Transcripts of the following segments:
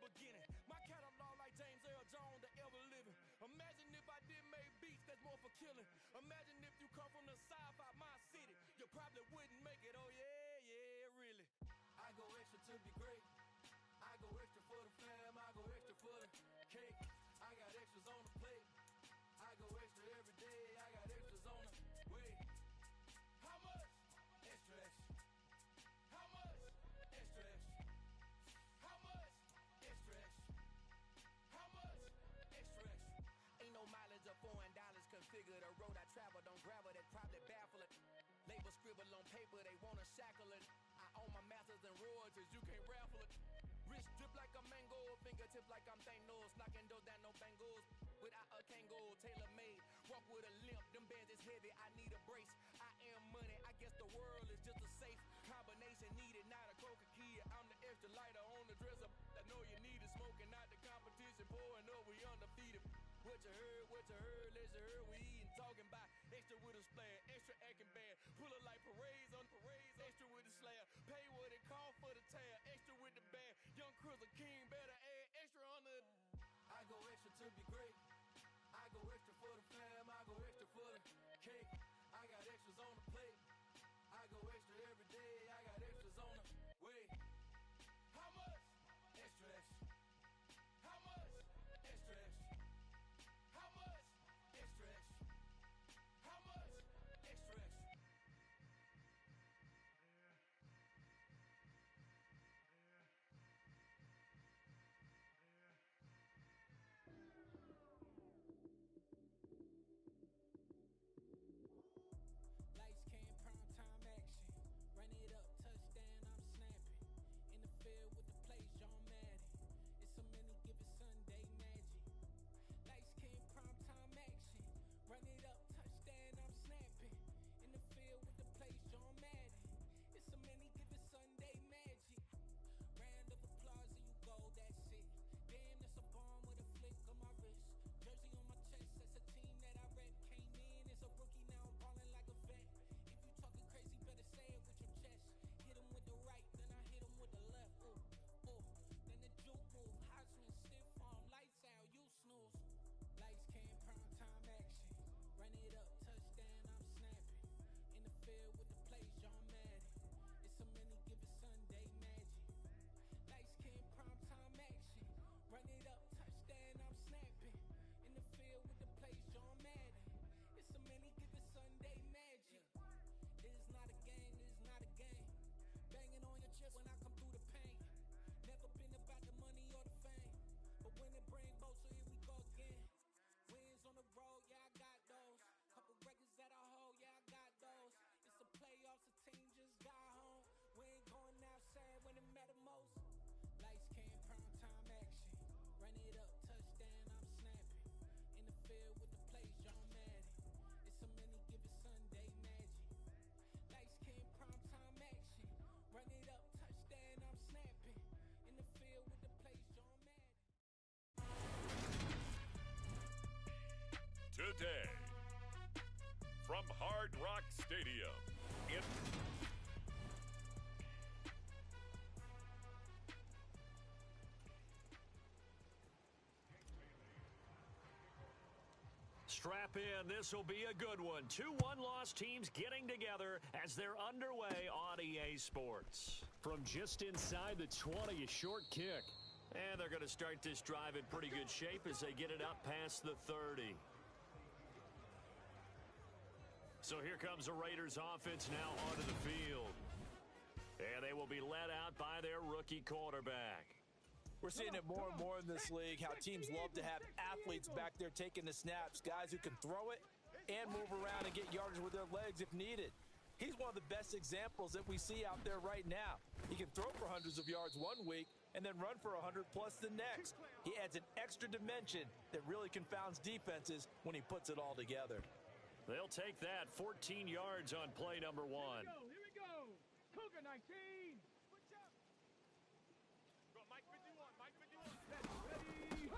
beginning. My catalog like James Earl Jones, the ever living. Imagine if I did make beats that's more for killing. Imagine if you come from the south out my city, you probably wouldn't make it. Oh yeah, really. I go extra to be great. I go extra for the fam, I go extra for the cake. I got extras on the plate. I go extra every day, I got extras on the way. How much? Extra, extra. How much? Extra, extra. How much? Extra, extra. How much? Extra, extra. Ain't no mileage of $4 configure the road I travel. Don't gravel, that probably baffle it. Label scribble on paper, they wanna shackle it. I own my masters and royalties, you can't raffle it. Wrist drip like a mango, fingertip like I'm Thanos. Knocking doors down, no bangles. Without a Kango, tailor-made. Walk with a limp, them bands is heavy, I need a brace. I am money, I guess the world is just a safe combination needed, not a coca key. I'm the extra lighter on the dresser. I know you need it, smoking out the competition, pouring up, we undefeated. What you heard, let's hear we eatin', talking about extra with a splash, extra acting bad, pull it like parades on parades, extra with the slab, pay what it cost for the tab, extra with the band, young Chris a king, better add extra on the. I go extra to be great, I go extra for the fam, I go extra for the cake, I got extras on the plate, I go extra every day, I got extras on the way. How much? Extra, extra. How much? Extra, extra. How much? Extra, extra. How much? Extra, extra. Lights came, prime time action. Run it up, touchdown, I'm snapping. In the field with the plays, John Madden. It's a many given Sunday magic. Lights came, prime time action. Run it up, touchdown, I'm snapping. In the field with the plays, John Madden. It's a many given Sunday magic. Round of applause and you go, that's it. Damn, that's a bomb with a flick on my wrist. Jersey on my chest, that's a team that I rep. Came in as a rookie, now I'm ballin' like a vet. If you talking crazy, better say it with your chest. Hit him with the right, then I hit him with the left. Ooh, ooh. Then the juke move, Heisman, stiff arm, lights out, you snooze. Lights came, prime time action. Run it up, touchdown, I'm snapping. In the field with the plays, John Madden. It's a many given Sunday magic. Lights came, prime time action. Run it up, touchdown, I'm snapping. In the field with the plays, John Madden. It's a many given Sunday magic. This is not a game, this is not a game. Banging on your chest when I come through the pain. Never been about the money or the fame. But when it bring both, so here we go again. Wins on the road, yeah, I got those. Couple records that I hold, yeah, I got those. It's the playoffs, the team just got home. We ain't going outside when it matter most. Lights came, prime time action. Run it up, touchdown, I'm snapping. In the field with the plays, John Madden. It's a many given Sunday magic. Lights came, prime time action. Run it up, touchdown, I'm snapping. In the field with the plays, John Madden. Today, from Hard Rock Stadium, in strap in, this will be a good one. 2 one-loss teams getting together as they're underway on EA Sports. From just inside the 20, a short kick. And they're going to start this drive in pretty good shape as they get it up past the 30. So here comes the Raiders offense now onto the field. And they will be led out by their rookie quarterback. We're seeing it more and more in this league, how teams love to have athletes back there taking the snaps, guys who can throw it and move around and get yardage with their legs if needed. He's one of the best examples that we see out there right now. He can throw for hundreds of yards one week and then run for 100+ the next. He adds an extra dimension that really confounds defenses when he puts it all together. They'll take that, 14 yards on play number 1. Here we go. Cougar 19. Mike 51, Mike 51. Ready.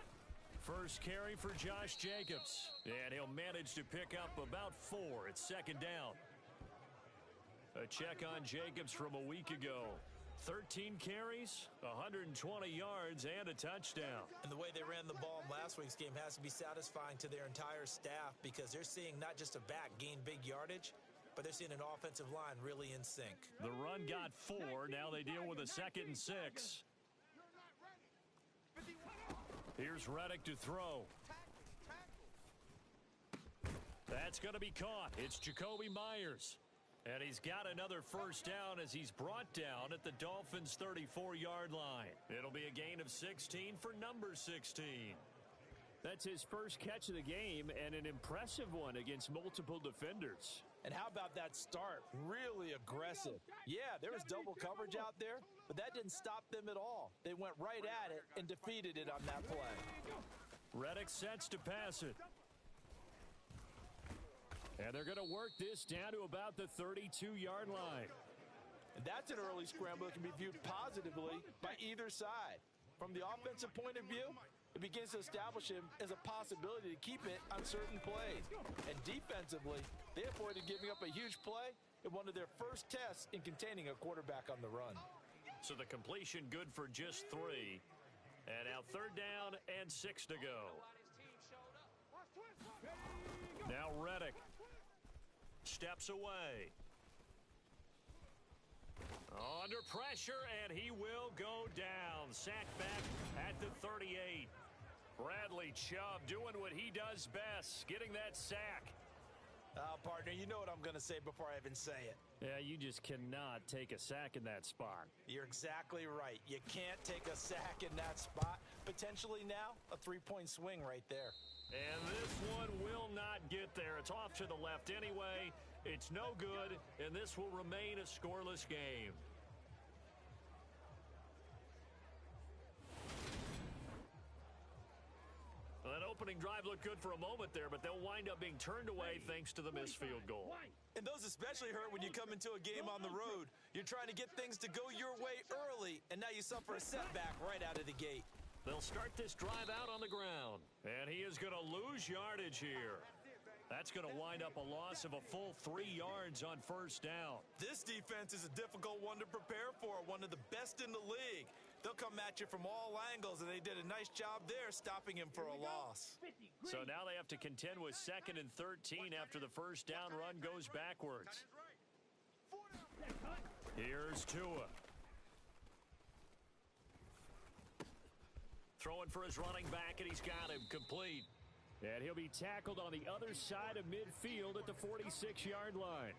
First carry for Josh Jacobs. And he'll manage to pick up about 4 at second down. A check on Jacobs from a week ago. 13 carries, 120 yards, and a touchdown. And the way they ran the ball in last week's game has to be satisfying to their entire staff because they're seeing not just a back gain big yardage, but they're seeing an offensive line really in sync. The run got 4. Now they deal with a 2nd and 6. Here's Reddick to throw. That's going to be caught. It's Jakobi Meyers. And he's got another first down as he's brought down at the Dolphins' 34-yard line. It'll be a gain of 16 for number 16. That's his first catch of the game and an impressive one against multiple defenders. And how about that start? Really aggressive. Yeah, there was double coverage out there, but that didn't stop them at all. They went right at it and defeated it on that play. Reddick sets to pass it. And they're going to work this down to about the 32-yard line. And that's an early scramble that can be viewed positively by either side. From the offensive point of view, it begins to establish him as a possibility to keep it on certain plays. And defensively, they avoided giving up a huge play in one of their first tests in containing a quarterback on the run. So the completion good for just 3. And now 3rd down and 6 to go. Now Reddick steps away. Under pressure, and he will go down. Sacked back at the 38. Bradley Chubb doing what he does best, getting that sack. Partner, you know what I'm going to say before I even say it. Yeah, you just cannot take a sack in that spot. You're exactly right. You can't take a sack in that spot. Potentially now, a 3-point swing right there. And this one will not get there. It's off to the left anyway. It's no good, and this will remain a scoreless game. That opening drive looked good for a moment there, but they'll wind up being turned away thanks to the missed field goal. And those especially hurt when you come into a game on the road. You're trying to get things to go your way early, and now you suffer a setback right out of the gate. They'll start this drive out on the ground, and he is going to lose yardage here. That's going to wind up a loss of a full 3 yards on first down. This defense is a difficult one to prepare for, one of the best in the league. They'll come at you from all angles, and they did a nice job there stopping him for a loss. So now they have to contend with 2nd and 13 after the first down run goes backwards. Here's Tua. Throwing for his running back, and he's got him complete. And he'll be tackled on the other side of midfield at the 46-yard line.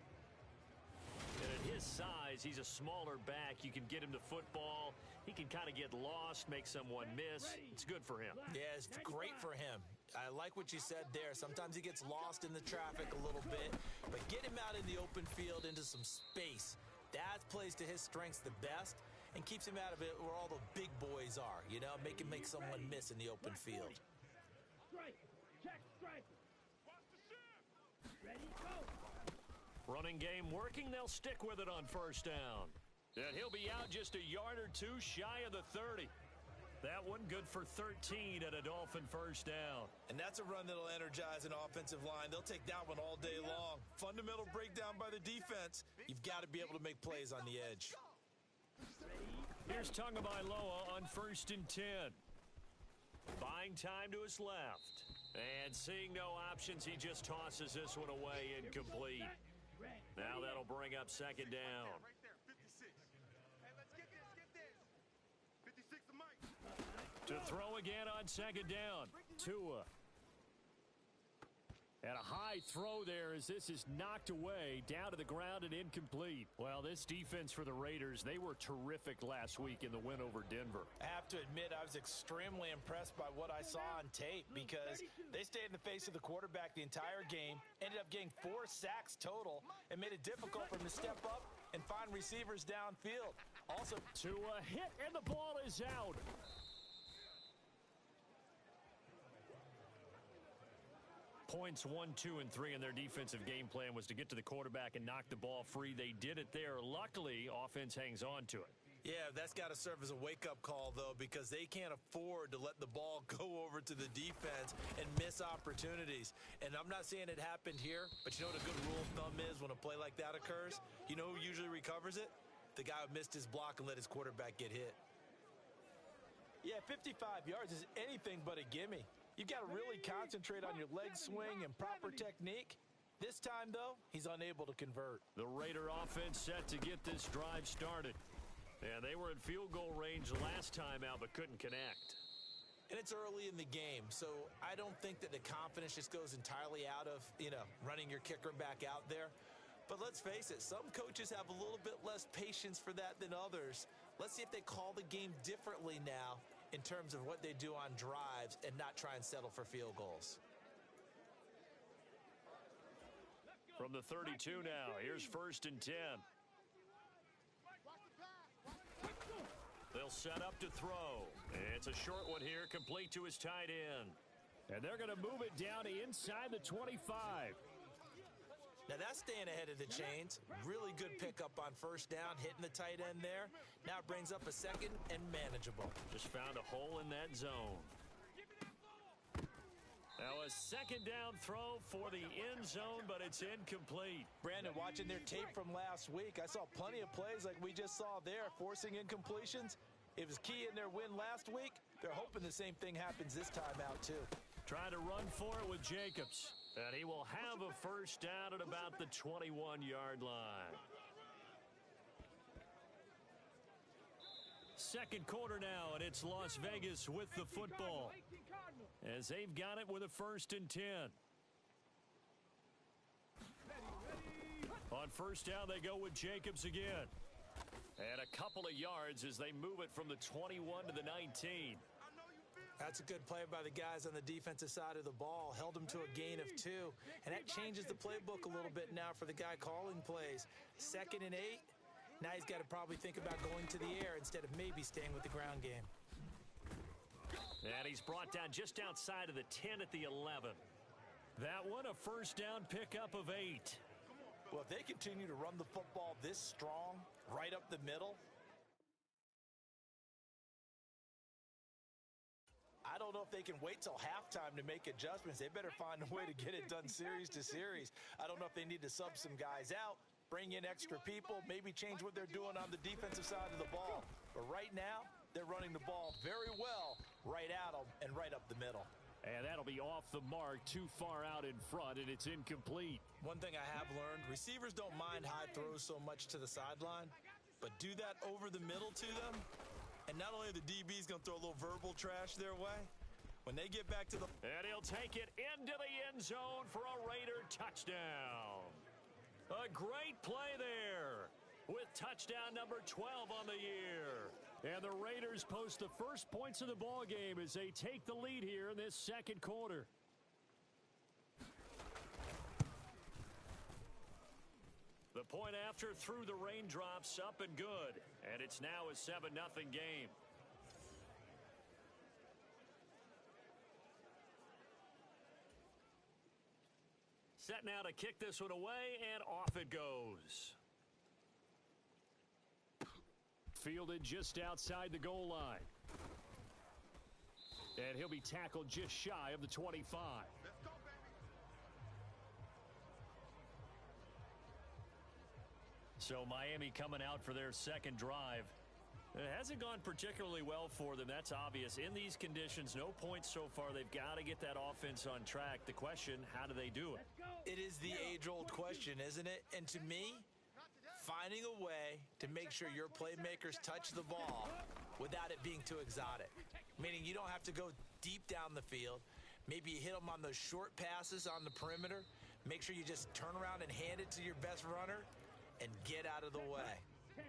And at his size, he's a smaller back. You can get him to football. He can kind of get lost, make someone miss. It's good for him. Yeah, it's great for him. I like what you said there. Sometimes he gets lost in the traffic a little bit, but get him out in the open field into some space. That plays to his strengths the best and keeps him out of it where all the big boys are, you know, make him make someone miss in the open field. Running game working. They'll stick with it on first down. And he'll be out just a yard or two shy of the 30. That one good for 13 at a Dolphin first down. And that's a run that'll energize an offensive line. They'll take that one all day long. Fundamental breakdown by the defense. You've got to be able to make plays on the edge. Here's Tagovailoa on 1st and 10. Buying time to his left. And seeing no options, he just tosses this one away incomplete. Now that'll bring up 2nd down. Right there, 56. Hey, let's get this. 56 to Mike. To throw again on 2nd down. Tua. And a high throw there as this is knocked away, down to the ground and incomplete. Well, this defense for the Raiders, they were terrific last week in the win over Denver. I have to admit, I was extremely impressed by what I saw on tape because they stayed in the face of the quarterback the entire game, ended up getting 4 sacks total, and made it difficult for him to step up and find receivers downfield. Also, Tua hit, and the ball is out. Points 1, 2, and 3 in their defensive game plan was to get to the quarterback and knock the ball free. They did it there. Luckily, offense hangs on to it. yeah, that's got to serve as a wake-up call, though, because they can't afford to let the ball go over to the defense and miss opportunities. And I'm not saying it happened here, but you know what a good rule of thumb is when a play like that occurs? You know who usually recovers it? the guy who missed his block and let his quarterback get hit. Yeah, 55 yards is anything but a gimme. You've got to really concentrate on your leg swing and proper technique. This time, though, he's unable to convert. The Raider offense set to get this drive started. And they were in field goal range last time out but couldn't connect. And it's early in the game, so I don't think that the confidence just goes entirely out of, running your kicker back out there. But let's face it, some coaches have a little bit less patience for that than others. Let's see if they call the game differently now in terms of what they do on drives and not try and settle for field goals. From the 32 now, here's 1st and 10. They'll set up to throw. It's a short one here, complete to his tight end. And they're going to move it down inside the 25. Now that's staying ahead of the chains. Really good pickup on 1st down, hitting the tight end there. Now it brings up a 2nd and manageable. Just found a hole in that zone. Now a 2nd down throw for the end zone, but it's incomplete. Brandon, watching their tape from last week, I saw plenty of plays like we just saw there, forcing incompletions. It was key in their win last week. They're hoping the same thing happens this time out, too. Trying to run for it with Jacobs. And he will have a 1st down at about the 21-yard line. 2nd quarter now, and it's Las Vegas with the football, as they've got it with a 1st and 10. On 1st down, they go with Jacobs again. And a couple of yards as they move it from the 21 to the 19. That's a good play by the guys on the defensive side of the ball. Held them to a gain of 2. And that changes the playbook a little bit now for the guy calling plays. 2nd and 8. Now he's got to probably think about going to the air instead of maybe staying with the ground game. And he's brought down just outside of the 10 at the 11. That one, a 1st down pickup of 8. Well, if they continue to run the football this strong, right up the middle, I don't know if they can wait till halftime to make adjustments. They better find a way to get it done series to series. I don't know if they need to sub some guys out, bring in extra people, maybe change what they're doing on the defensive side of the ball. But right now, they're running the ball very well right at them and right up the middle. And that'll be off the mark, too far out in front, and it's incomplete. One thing I have learned, receivers don't mind high throws so much to the sideline, but do that over the middle to them, and not only are the DBs going to throw a little verbal trash their way, when they get back to the... And he'll take it into the end zone for a Raider touchdown. A great play there with touchdown number 12 on the year. And the Raiders post the first points of the ball game as they take the lead here in this 2nd quarter. The point after through the raindrops, up and good. And it's now a 7-0 game. Set now to kick this one away, and off it goes. Fielded just outside the goal line. And he'll be tackled just shy of the 25. So Miami coming out for their 2nd drive. It hasn't gone particularly well for them. That's obvious. In these conditions, no points so far. They've got to get that offense on track. The question, how do they do it? It is the age-old question, isn't it? And to me, finding a way to make sure your playmakers touch the ball without it being too exotic. Meaning you don't have to go deep down the field. Maybe you hit them on those short passes on the perimeter. Make sure you just turn around and hand it to your best runner and get out of the way.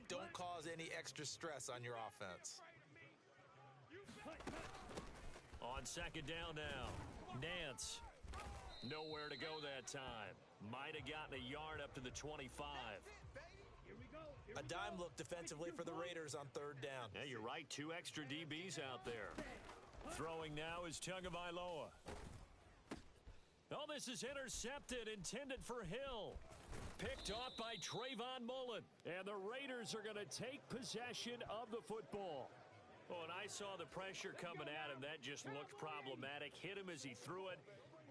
Don't cause any extra stress on your offense. On 2nd down now, Nance. Nowhere to go that time. Might have gotten a yard up to the 25. A dime look defensively for the Raiders on 3rd down. Yeah, you're right. 2 extra DBs out there. Throwing now is Tagovailoa. Oh, this is intercepted, intended for Hill. Picked off by Trayvon Mullen. And the Raiders are going to take possession of the football. Oh, and I saw the pressure coming at him. That just looked problematic. Hit him as he threw it,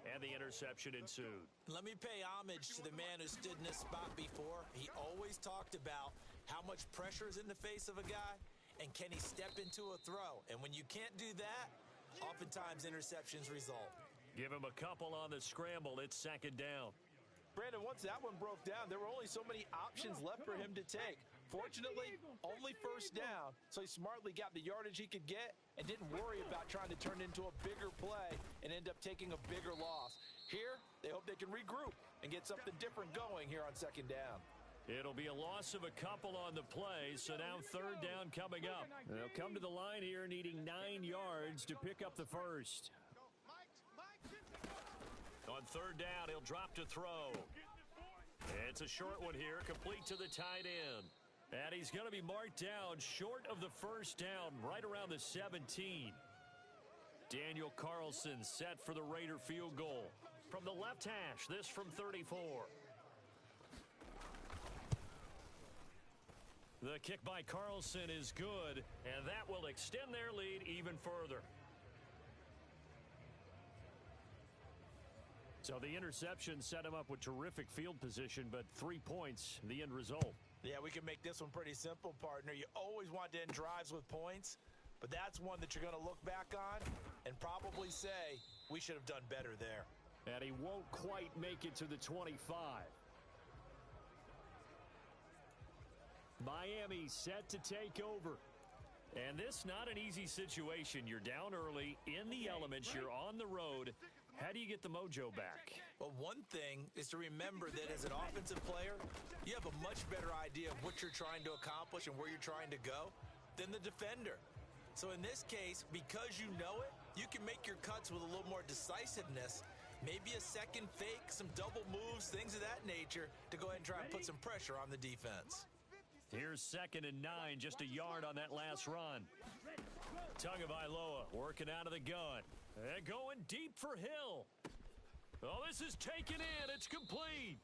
and the interception ensued. Let me pay homage to the man who stood in this spot before. He always talked about How much pressure is in the face of a guy? And can he step into a throw? And when you can't do that, oftentimes interceptions result. Give him a couple on the scramble. It's second down. Brandon, once that one broke down, there were only so many options left for him to take. Fortunately, only first down, so he smartly got the yardage he could get and didn't worry about trying to turn it into a bigger play and end up taking a bigger loss. Here, they hope they can regroup and get something different going here on second down. It'll be a loss of a couple on the play, so now third down coming up. They'll come to the line here needing 9 yards to pick up the first. On third down, he'll drop to throw. It's a short one here, complete to the tight end. And he's going to be marked down short of the first down, right around the 17. Daniel Carlson set for the Raider field goal. From the left hash, this from 34. The kick by Carlson is good, and that will extend their lead even further. So the interception set him up with terrific field position, but 3 points, the end result. Yeah, we can make this one pretty simple, partner. You always want to end drives with points, but that's one that you're going to look back on and probably say, we should have done better there. And he won't quite make it to the 25. Miami set to take over. And this not an easy situation. You're down early, in the elements, you're on the road. How do you get the mojo back? Well, one thing is to remember that as an offensive player, you have a much better idea of what you're trying to accomplish and where you're trying to go than the defender. So in this case, because you know it, you can make your cuts with a little more decisiveness, maybe a second fake, some double moves, things of that nature, to go ahead and try and put some pressure on the defense. Here's 2nd and 9, just a yard on that last run. Tagovailoa working out of the gun. And going deep for Hill. Oh, this is taken in. It's complete.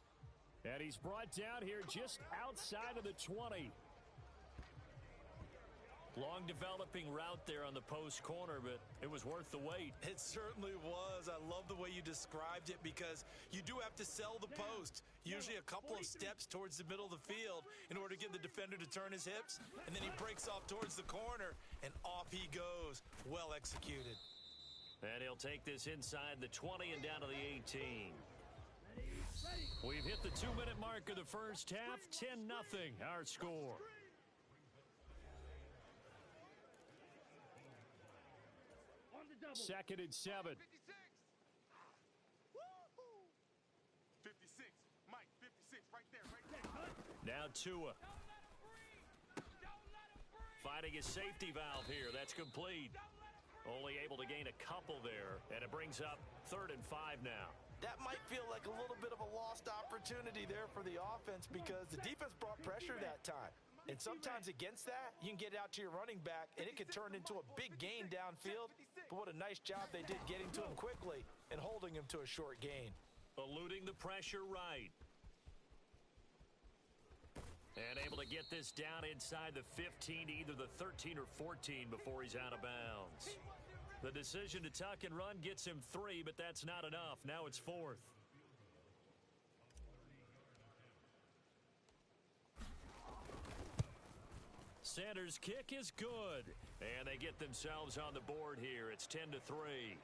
And he's brought down here just outside of the 20. Long developing route there on the post corner, but it was worth the wait. It certainly was. I love the way you described it because you do have to sell the post. Usually a couple of steps towards the middle of the field in order to get the defender to turn his hips. And then he breaks off towards the corner, and off he goes. Well executed. And he'll take this inside the 20 and down to the 18. We've hit the 2-minute mark of the first half. 10-0 our score. Second and 7. 56. Mike, 56, right there. Now Tua. Fighting his safety valve here. That's complete. Only able to gain a couple there, and it brings up 3rd and 5 now. That might feel like a little bit of a lost opportunity there for the offense because the defense brought pressure that time. And sometimes against that, you can get out to your running back, and it could turn into a big gain downfield. But what a nice job they did getting to him quickly and holding him to a short gain. Eluding the pressure right. And able to get this down inside the 15 to either the 13 or 14 before he's out of bounds. The decision to tuck and run gets him 3, but that's not enough. Now it's 4th. Sanders' kick is good, and they get themselves on the board here. It's 10-3.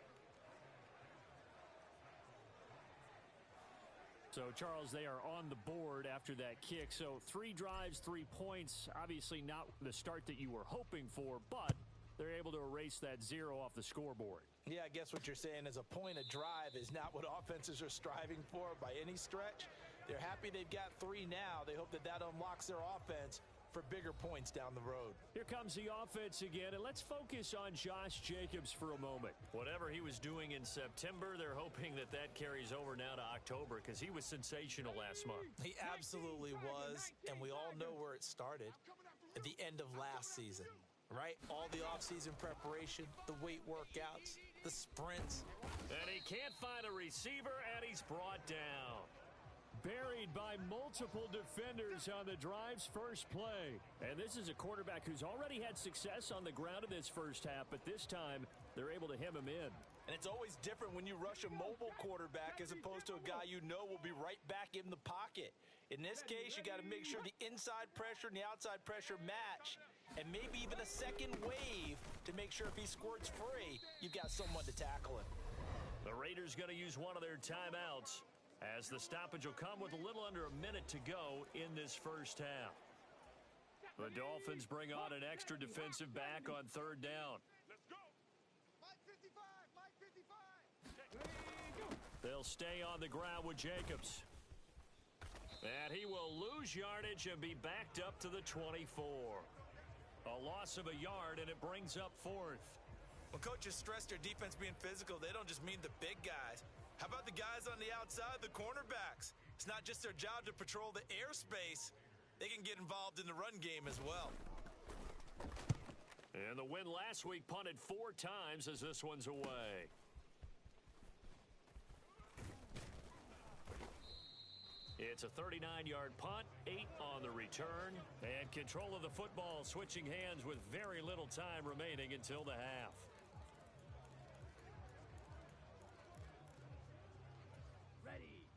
So, Charles, they are on the board after that kick. So, 3 drives, 3 points. Obviously not the start that you were hoping for, but they're able to erase that 0 off the scoreboard. Yeah, I guess what you're saying is a point a drive is not what offenses are striving for by any stretch. They're happy they've got 3 now. They hope that that unlocks their offense for bigger points down the road. Here comes the offense again, and let's focus on Josh Jacobs for a moment. Whatever he was doing in September, they're hoping that that carries over now to October because he was sensational last month. He absolutely was, and we all know where it started at the end of last season, right? All the offseason preparation, the weight workouts, the sprints. And he can't find a receiver, and he's brought down. Buried by multiple defenders on the drive's first play. And this is a quarterback who's already had success on the ground in this first half, but this time they're able to hem him in. And it's always different when you rush a mobile quarterback as opposed to a guy you know will be right back in the pocket. In this case, you got to make sure the inside pressure and the outside pressure match, and maybe even a second wave to make sure if he squirts free, you've got someone to tackle him. The Raiders going to use one of their timeouts as the stoppage will come with a little under a minute to go in this first half. The Dolphins bring on an extra defensive back on third down. Let's go. Mike 55, Mike 55. They'll stay on the ground with Jacobs. And he will lose yardage and be backed up to the 24. A loss of a yard, and it brings up fourth. When coaches stress their defense being physical, they don't just mean the big guys. How about the guys on the outside, the cornerbacks? It's not just their job to patrol the airspace. They can get involved in the run game as well. And the win last week punted 4 times as this one's away. It's a 39-yard punt, 8 on the return, and control of the football switching hands with very little time remaining until the half.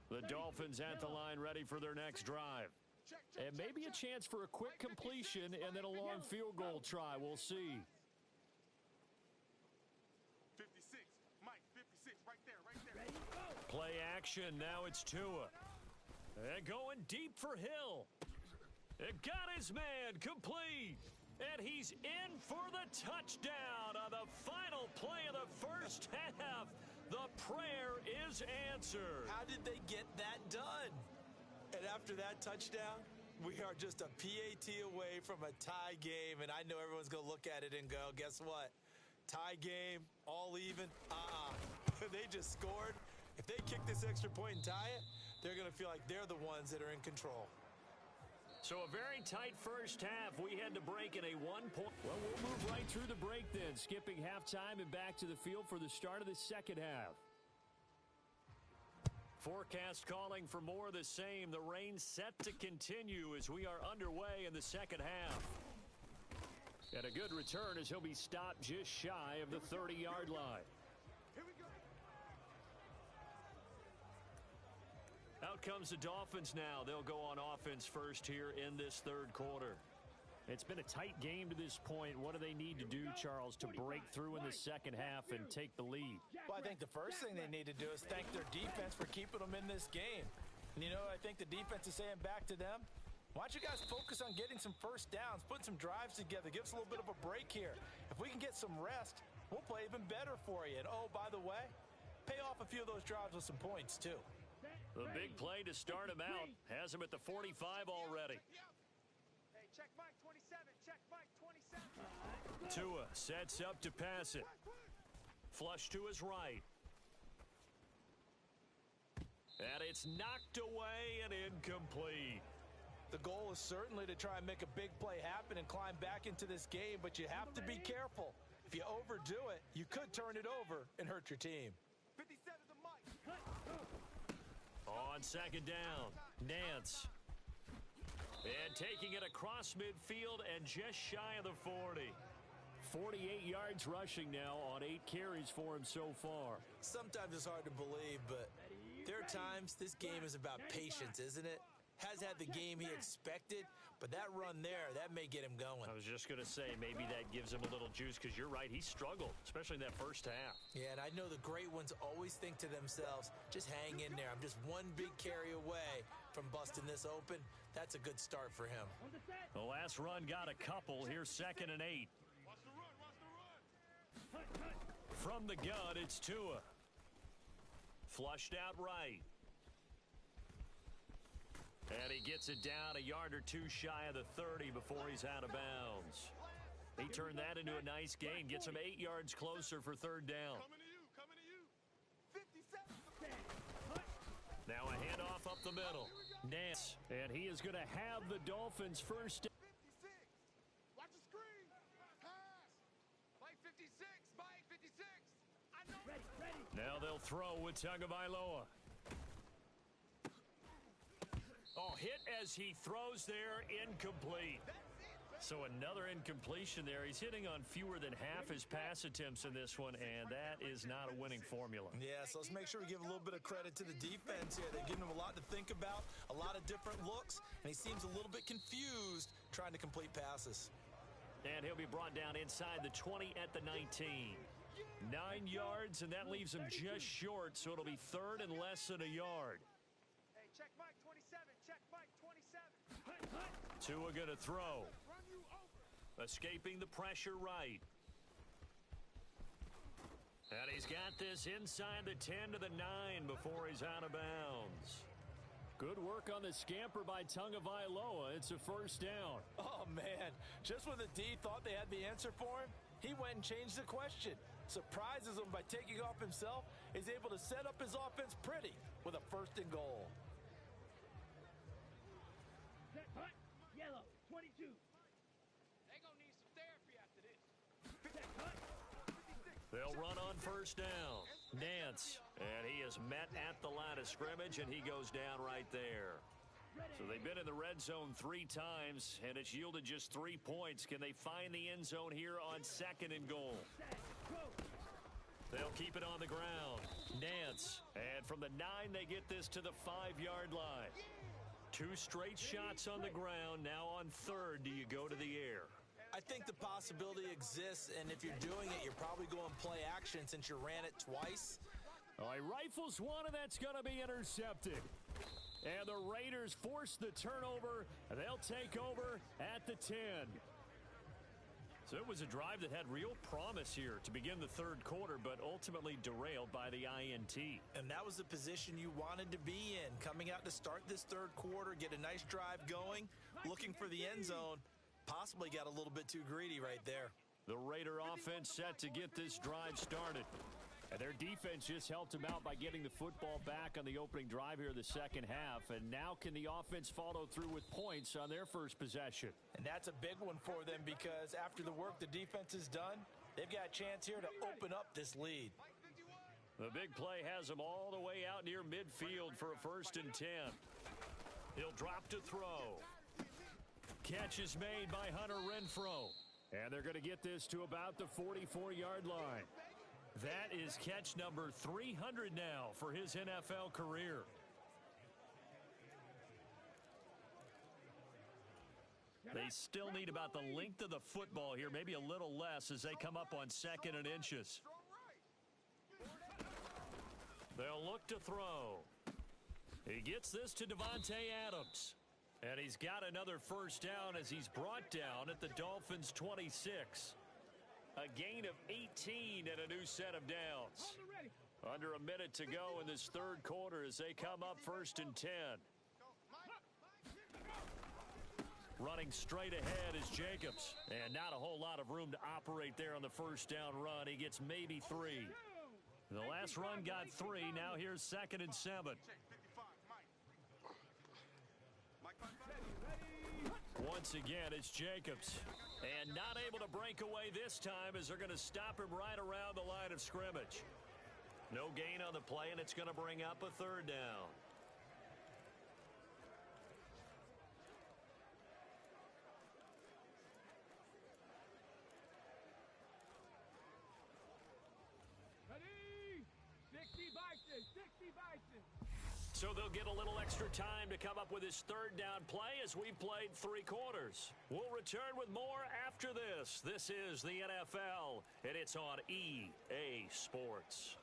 The Dolphins at the line ready for their next drive. And maybe a chance for a quick completion and then a long field goal try. We'll see. 56, Mike 56, right there, right there. Play action, now it's Tua. And going deep for Hill. It got his man complete. And he's in for the touchdown on the final play of the first half. The prayer is answered. How did they get that done? And after that touchdown, we are just a PAT away from a tie game. And I know everyone's going to look at it and go, guess what? Tie game, all even. They just scored. If they kick this extra point and tie it, they're going to feel like they're the ones that are in control. So a very tight first half. We had to break in a 1 point. Well, we'll move right through the break then, skipping halftime and back to the field for the start of the second half. Forecast calling for more of the same. The rain set to continue as we are underway in the second half. And a good return as he'll be stopped just shy of the 30-yard line. Here we go. Out comes the Dolphins now. They'll go on offense first here in this third quarter. It's been a tight game to this point. What do they need to do, Charles, to break through in the second half and take the lead? Well, I think the first thing they need to do is thank their defense for keeping them in this game. And, you know, I think the defense is saying back to them, why don't you guys focus on getting some first downs, putting some drives together, give us a little bit of a break here. If we can get some rest, we'll play even better for you. And, oh, by the way, pay off a few of those drives with some points, too. The big play to start him out has him at the 45 already. Hey, check Mike 27, check Mike 27. Tua sets up to pass it. Flush to his right. And it's knocked away and incomplete. The goal is certainly to try and make a big play happen and climb back into this game, but you have to be careful. If you overdo it, you could turn it over and hurt your team. 57 to Mike. On second down, Nance. And taking it across midfield and just shy of the 40. 48 yards rushing now on 8 carries for him so far. Sometimes it's hard to believe, but there are times this game is about patience, isn't it? Has had the game he expected, but that run there, that may get him going. I was just going to say, maybe that gives him a little juice, because you're right, he struggled, especially in that first half. Yeah, and I know the great ones always think to themselves, just hang in there. I'm just one big carry away from busting this open. That's a good start for him. The last run got a couple. Here's 2nd and 8. Watch the run, watch the run. From the gun, it's Tua. Flushed out right. And he gets it down a yard or two shy of the 30 before he's out of bounds. He turned that into a nice gain. Gets him 8 yards closer for third down. Coming to you, coming to you. 57. Now a handoff up the middle. Nance. And he is going to have the Dolphins first. 56. Watch the screen. Pass. Mike 56, Mike 56. I know. Ready. Now they'll throw with Tagovailoa. Oh, hit as he throws there, incomplete. So another incompletion there. He's hitting on fewer than half his pass attempts in this one, and that is not a winning formula. Yeah, so let's make sure we give a little bit of credit to the defense here. They've given him a lot to think about, a lot of different looks, and he seems a little bit confused trying to complete passes. And he'll be brought down inside the 20 at the 19. 9 yards, and that leaves him just short, so it'll be third and less than a yard. Hey, check Mike 27. Check Mike 27. Tua going to throw. Escaping the pressure right. And he's got this inside the 10 to the 9 before he's out of bounds. Good work on the scamper by Tagovailoa. It's a first down. Oh, man. Just when the D thought they had the answer for him, he went and changed the question. Surprises him by taking off himself. He's able to set up his offense pretty with a first and goal. Set punt. Yellow. 22. They gonna need some therapy after this. Set punt. They'll run on first down. Nance, and he is met at the line of scrimmage, and he goes down right there. So they've been in the red zone 3 times, and it's yielded just 3 points. Can they find the end zone here on second and goal? They'll keep it on the ground. Nance, and from the 9, they get this to the 5-yard line. 2 straight shots on the ground. Now on third, do you go to the air? I think the possibility exists, and if you're doing it, you're probably going play action since you ran it twice. All right, rifles one, and that's going to be intercepted. And the Raiders force the turnover. They'll take over at the 10. So it was a drive that had real promise here to begin the third quarter, but ultimately derailed by the INT. And that was the position you wanted to be in, coming out to start this third quarter, get a nice drive going, looking for the end zone. Possibly got a little bit too greedy right there. The Raider offense set to get this drive started. And their defense just helped them out by getting the football back on the opening drive here in the second half. And now can the offense follow through with points on their first possession? And that's a big one for them because after the work the defense has done, they've got a chance here to open up this lead. The big play has him all the way out near midfield for a first and 10. He'll drop to throw. Catch is made by Hunter Renfrow. And they're going to get this to about the 44-yard line. That is catch number 300 now for his NFL career. They still need about the length of the football here, maybe a little less as they come up on second and inches. They'll look to throw. He gets this to Davante Adams. And he's got another first down as he's brought down at the Dolphins' 26. A gain of 18 and a new set of downs. Under a minute to go in this third quarter as they come up first and 10. Running straight ahead is Jacobs. And not a whole lot of room to operate there on the first down run. He gets maybe 3. The last run got 3. Now here's second and 7. Once again, it's Jacobs. And not able to break away this time as they're going to stop him right around the line of scrimmage. No gain on the play, and it's going to bring up a third down. Ready? 60 Bison. 60 Bison. So they'll get a little extra time to come up with his third down play as we've played 3 quarters. We'll return with more after this. This is the NFL, and it's on EA Sports.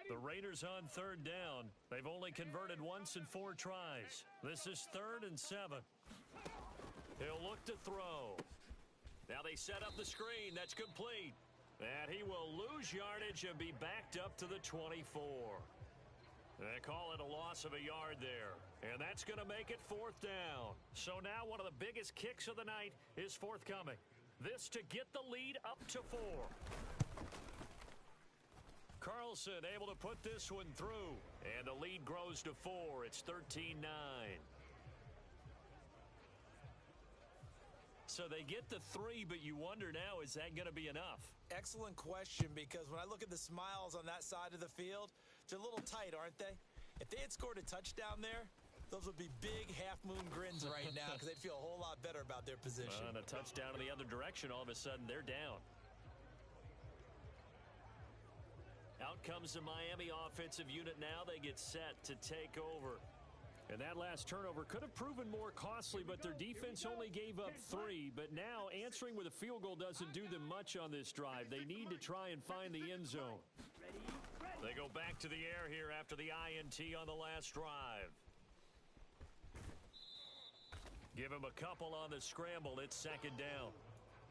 The Raiders on third down. They've only converted once in 4 tries. This is third and 7. He'll look to throw. Now they set up the screen. That's complete. And he will lose yardage and be backed up to the 24. They call it a loss of a yard there. And that's going to make it fourth down. So now one of the biggest kicks of the night is forthcoming. This to get the lead up to 4. Carlson able to put this one through. And the lead grows to 4. It's 13-9. So they get the 3, but you wonder now, is that going to be enough? Excellent question, because when I look at the smiles on that side of the field, they're a little tight, aren't they? If they had scored a touchdown there, Those would be big half-moon grins right now because they'd feel a whole lot better about their position. And a touchdown in the other direction, all of a sudden they're down. Out comes the Miami offensive unit now. They get set to take over. And that last turnover could have proven more costly, but their defense only gave up 3. But now answering with a field goal doesn't do them much on this drive. They need to try and find the end zone. They go back to the air here after the INT on the last drive. Give him a couple on the scramble. It's second down.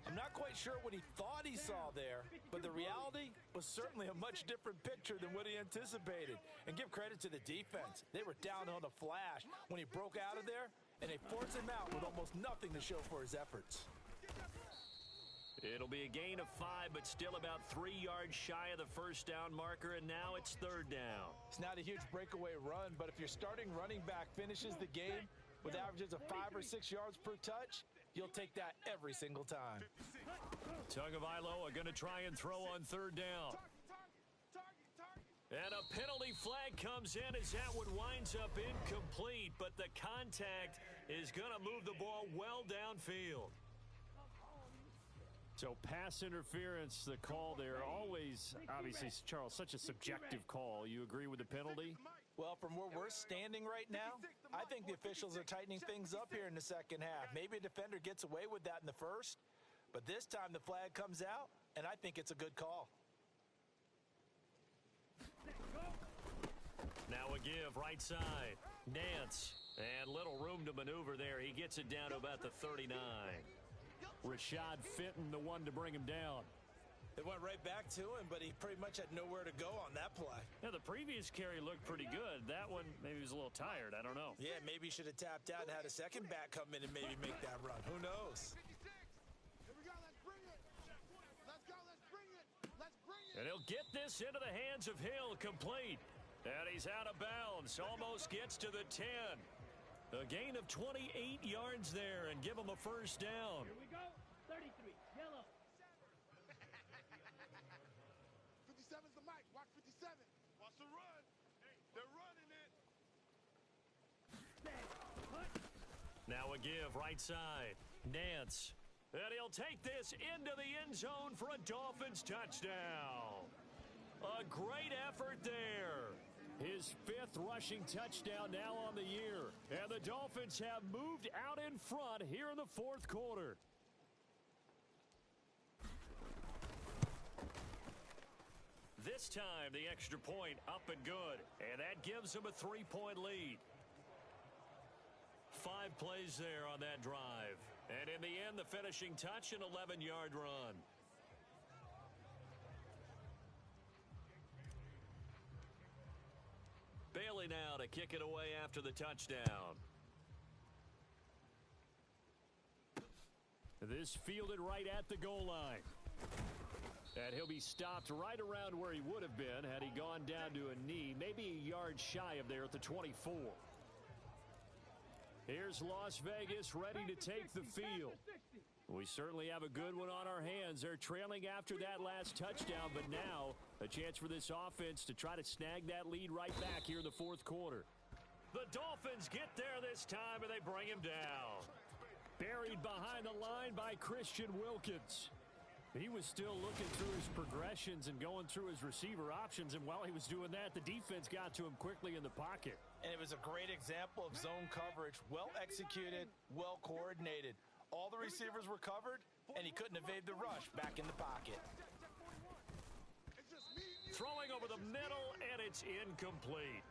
I'm not quite sure what he thought he saw there, but the reality was certainly a much different picture than what he anticipated. And give credit to the defense. They were down on the flash when he broke out of there, and they forced him out with almost nothing to show for his efforts. It'll be a gain of 5, but still about 3 yards shy of the first down marker, and now it's third down. It's not a huge breakaway run, but if your starting running back finishes the game with averages of 5 or 6 yards per touch, you'll take that every single time. Tagovailoa going to try and throw on third down. And a penalty flag comes in as that one winds up incomplete, but the contact is going to move the ball well downfield. So pass interference, the call there, always, obviously, Charles, such a subjective call. You agree with the penalty? Well, from where we're standing right now, I think the officials are tightening things up here in the second half. Maybe a defender gets away with that in the first, but this time the flag comes out, and I think it's a good call. Now a give, right side. Nance, and little room to maneuver there. He gets it down to about the 39. Rashad Fenton, the one to bring him down. It went right back to him, but he pretty much had nowhere to go on that play. Yeah, the previous carry looked pretty good. That one, maybe he was a little tired. I don't know. Yeah, maybe he should have tapped out and had a second back come in and maybe make that run. Who knows? Here we go. Let's bring it. Let's go. Let's bring it. Let's bring it. And he'll get this into the hands of Hill, complete. And he's out of bounds. Almost gets to the 10. A gain of 28 yards there and give him a first down. Here we go. 33. Yellow. 57's the mic. Watch 57. Watch the run. Hey, they're running it. Now a give, right side. Nance. And he'll take this into the end zone for a Dolphins touchdown. A great effort there. His 5th rushing touchdown now on the year. And the Dolphins have moved out in front here in the 4th quarter. This time, the extra point up and good. And that gives them a 3-point lead. 5 plays there on that drive. And in the end, the finishing touch, an 11-yard run. Bailey now to kick it away after the touchdown. This fielded right at the goal line. And he'll be stopped right around where he would have been had he gone down to a knee, maybe a yard shy of there at the 24. Here's Las Vegas ready to take the field. We certainly have a good one on our hands. They're trailing after that last touchdown, but now a chance for this offense to try to snag that lead right back here in the 4th quarter. The Dolphins get there this time, and they bring him down. Buried behind the line by Christian Wilkins. He was still looking through his progressions and going through his receiver options, and while he was doing that, the defense got to him quickly in the pocket. And it was a great example of zone coverage, well executed, well coordinated. All the receivers were covered, and he couldn't evade the rush back in the pocket. Throwing over the middle, and it's incomplete.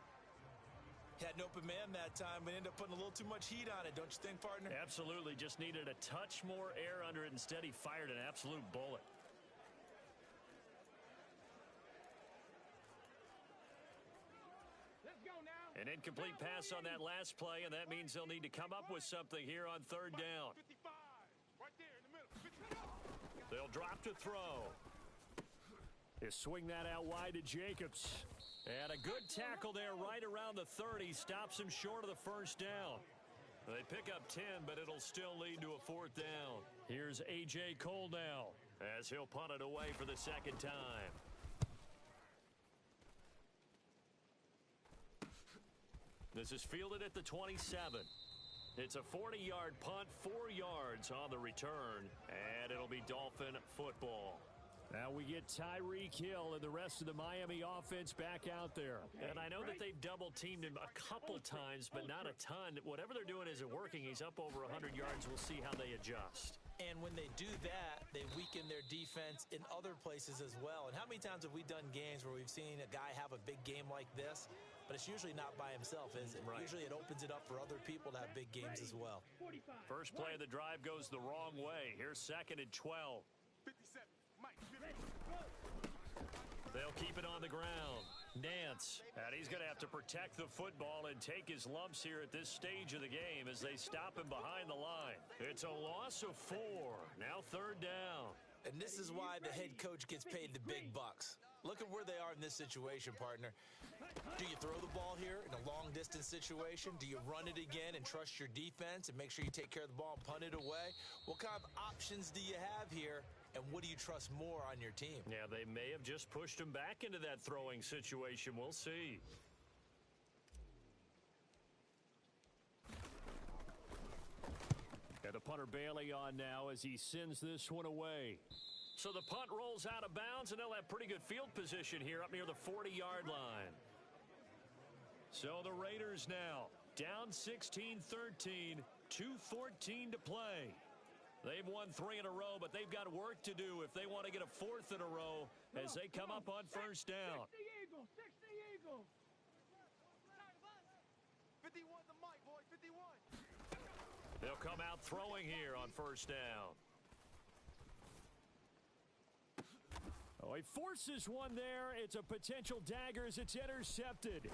Had an open man that time, but ended up putting a little too much heat on it, don't you think, partner? Absolutely. Just needed a touch more air under it. Instead, he fired an absolute bullet. Let's go now. An incomplete pass on that last play, and that means they'll need to come up with something here on third down. 55. Right there in the middle. They'll drop to throw. They swing that out wide to Jacobs. And a good tackle there right around the 30. Stops him short of the first down. They pick up 10, but it'll still lead to a 4th down. Here's A.J. Cole now as he'll punt it away for the second time. This is fielded at the 27. It's a 40-yard punt, 4 yards on the return, and it'll be Dolphin football. Now we get Tyreek Hill and the rest of the Miami offense back out there. And I know that they've double-teamed him a couple times, but not a ton. Whatever they're doing isn't working. He's up over 100 yards. We'll see how they adjust. And when they do that, they weaken their defense in other places as well. And how many times have we done games where we've seen a guy have a big game like this, but it's usually not by himself, is it? Right. Usually it opens it up for other people to have big games as well. First play of the drive goes the wrong way. Here's 2nd and 12. 57. Mike, They'll keep it on the ground. Nance, and he's going to have to protect the football and take his lumps here at this stage of the game as they stop him behind the line. It's a loss of 4. Now 3rd down. And this is why the head coach gets paid the big bucks. Look at where they are in this situation, partner. Do you throw the ball here in a long-distance situation? Do you run it again and trust your defense and make sure you take care of the ball and punt it away? What kind of options do you have here, and what do you trust more on your team? Yeah, they may have just pushed him back into that throwing situation. We'll see. And the punter Bailey on now as he sends this one away. So the punt rolls out of bounds, and they'll have pretty good field position here up near the 40-yard line. So the Raiders now down 16-13, 2:14 to play. They've won 3 in a row, but they've got work to do if they want to get a 4th in a row as they come up on first down. 51 to Mike, boy, 51. They'll come out throwing here on first down. Oh, he forces one there. It's a potential dagger as it's intercepted.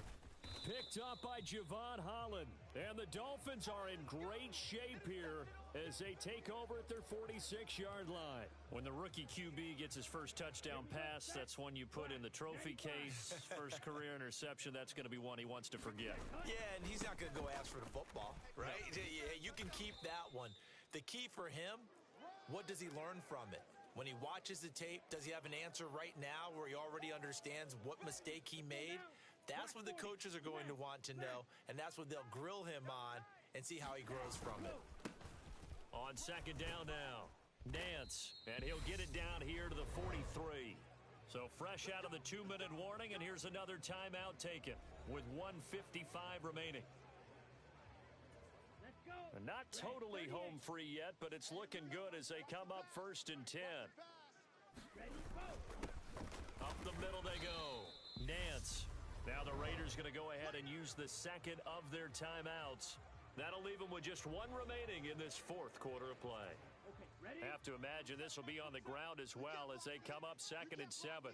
Picked up by Javon Holland. And the Dolphins are in great shape here as they take over at their 46-yard line. When the rookie QB gets his first touchdown pass, that's one you put in the trophy case. First career interception, that's going to be one he wants to forget. Yeah, and he's not going to go ask for the football, right? Yeah, you can keep that one. The key for him, what does he learn from it? When he watches the tape, does he have an answer right now where he already understands what mistake he made? That's what the coaches are going to want to know, and that's what they'll grill him on and see how he grows from it. On second down now, Nance, and he'll get it down here to the 43. So fresh out of the 2-minute warning, and here's another timeout taken with 1:55 remaining. And not totally home free yet, but it's looking good as they come up 1st and 10. Up the middle they go. Nance. Now the Raiders going to go ahead and use the 2nd of their timeouts. That'll leave them with just 1 remaining in this 4th quarter of play. Have to imagine this will be on the ground as well as they come up 2nd and 7.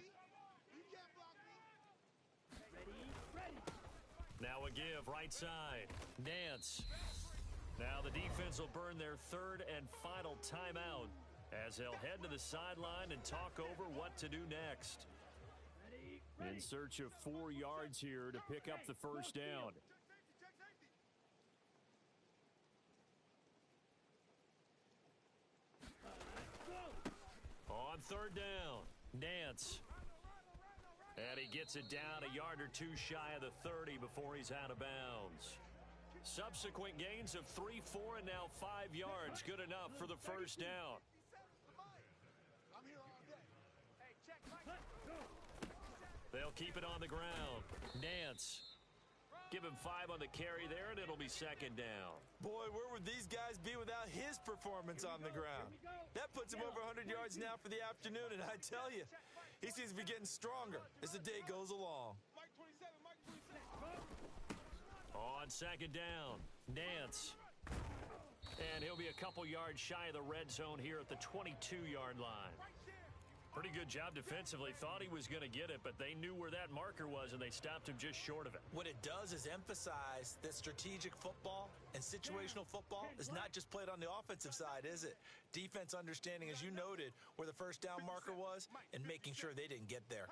Now a give right side. Nance. Now the defense will burn their 3rd and final timeout as they'll head to the sideline and talk over what to do next. In search of 4 yards here to pick up the first down. On 3rd down, Nance. And he gets it down a yard or 2 shy of the 30 before he's out of bounds. Subsequent gains of 3, 4, and now 5 yards. Good enough for the first down. They'll keep it on the ground. Nance. Give him 5 on the carry there, and it'll be 2nd down. Boy, where would these guys be without his performance on the ground? That puts him over 100 yards now for the afternoon, and I tell you, he seems to be getting stronger as the day goes along. On 2nd down, Nance. And he'll be a couple yards shy of the red zone here at the 22-yard line. Pretty good job defensively. Thought he was going to get it, but they knew where that marker was, and they stopped him just short of it. What it does is emphasize that strategic football and situational football is not just played on the offensive side, is it? Defense understanding, as you noted, where the first down marker was and making sure they didn't get there.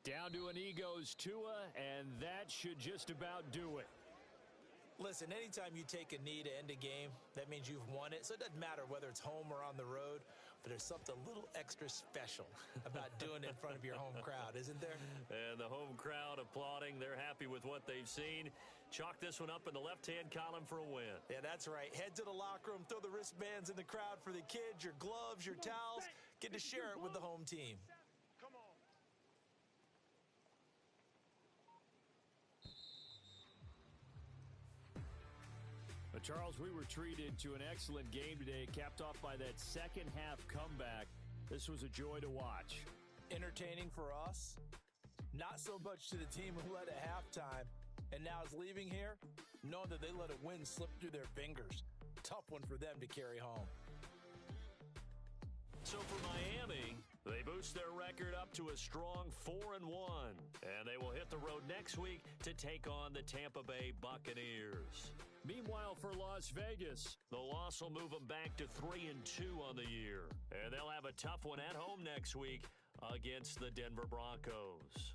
Down to an knee goes Tua, and that should just about do it. Listen, anytime you take a knee to end a game, that means you've won it. So it doesn't matter whether it's home or on the road, but there's something a little extra special about doing it in front of your home crowd, isn't there? And the home crowd applauding. They're happy with what they've seen. Chalk this one up in the left-hand column for a win. Yeah, that's right. Head to the locker room, throw the wristbands in the crowd for the kids, your gloves, your towels. Get to share it with the home team. Charles, we were treated to an excellent game today, capped off by that second-half comeback. This was a joy to watch. Entertaining for us, not so much to the team who led at halftime and now is leaving here, knowing that they let a win slip through their fingers. Tough one for them to carry home. So for Miami, they boost their record up to a strong 4-1, and they will hit the road next week to take on the Tampa Bay Buccaneers. Meanwhile, for Las Vegas, the loss will move them back to 3-2 on the year, and they'll have a tough one at home next week against the Denver Broncos.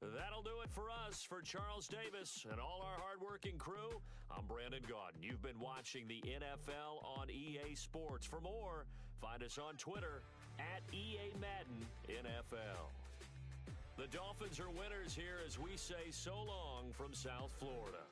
That'll do it for us. For Charles Davis and all our hardworking crew, I'm Brandon Gaudin. You've been watching the NFL on EA Sports. For more, find us on Twitter at EA Madden NFL. The Dolphins are winners here as we say so long from South Florida.